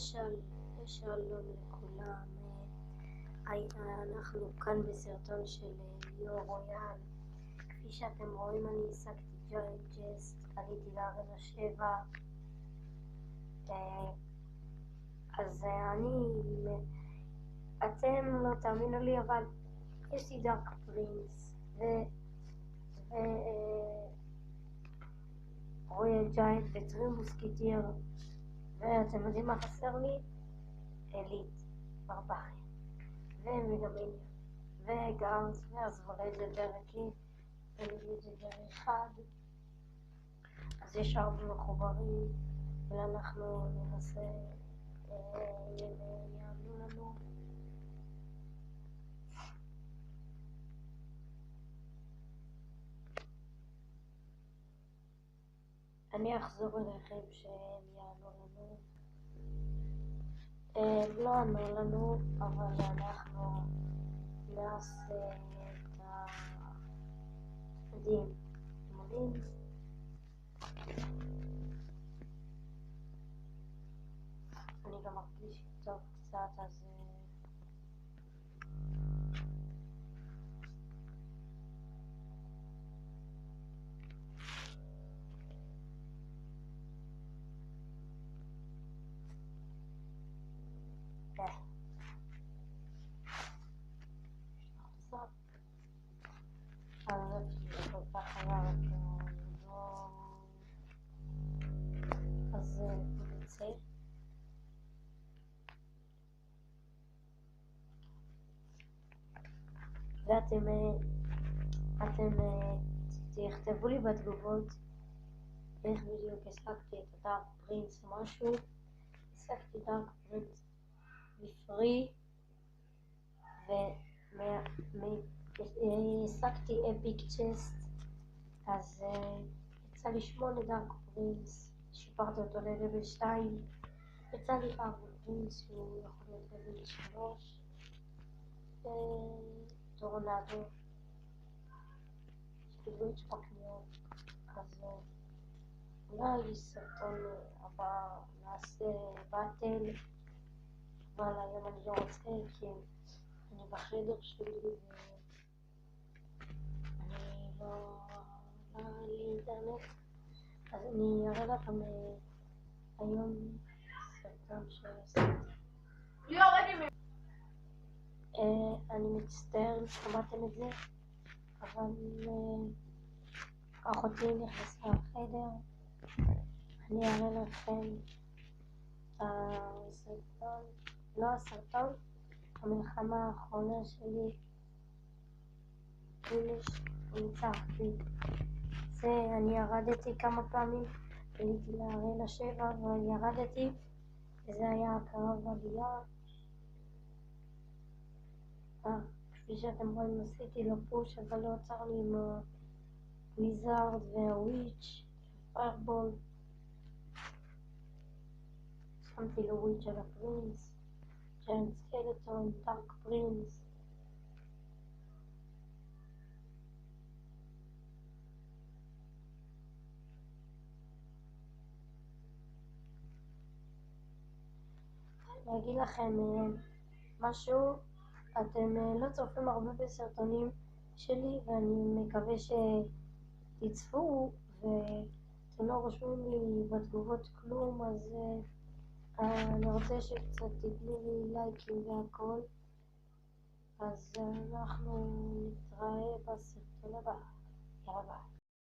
שלום לכולם, אנחנו כאן בסרטון של ליאור רויאל. כפי שאתם רואים, אני השגתי ג'וינט ג'סט, עליתי לארנה 7. אז אתם לא תאמינו לי, אבל יש לי דארק פרינס רויאל ג'יינט וטרי מוסקיטיר, ואתם יודעים מה חסר לי? אליט, ברבריה ומגמניה וגארס ואזוולג'נדר, כי ולג'נדר אחד, אז יש הרבה מחוברים, ואנחנו ננסה יעלו לנו. אני אחזור אליכם שהם יעלו לנו. לא ענו לנו, אבל אנחנו נעשה את המודים. אני גם מרגיש טוב קצת, אז אז נצא. ואתם תכתבו לי בתגובות איך בדיוק השגתי את הדארק פרינס או משהו. השגתי דארק פרינס בפרי, והשגתי אפיק צ'סט, אז יצא לי 8 דארק פרינס, שיפרתי אותו ללבל 2, יצא לי ארבע פרינס שהוא יכול להיות לבל 3, טורנדו, שתגלוץ' בקניות. אז אולי סרטון הבא נעשה באטל, אבל היום אני לא רוצה, כי אני בחדר שלי ואני לא לי אינטרנט. אז אני אראה לכם היום סרטון שעשיתי. אני מצטער אם שמעתם את זה, אבל אחותי נכנסה לחדר. אני אראה לכם הסרטון, לא הסרטון, המלחמה האחרונה שלי. ניצחתי. אני ירדתי כמה פעמים, עליתי לארנה 7 וירדתי, וזה היה הקרב עלייה. כפי שאתם רואים, עשיתי לו פוש, אבל לא עצר לי עם הוויזארד והוויץ' פיירבול. שמתי לו וויץ' על הפרינס, ג'יינט סקלטון, דארק פרינס. אני אגיד לכם משהו, אתם לא צופים הרבה בסרטונים שלי, ואני מקווה שתצפו, ואתם לא רושמים לי בתגובות כלום, אז אני רוצה שקצת תתנו לי לייקים והכל. אז אנחנו נתראה בסרטון הבא. יאללה ביי.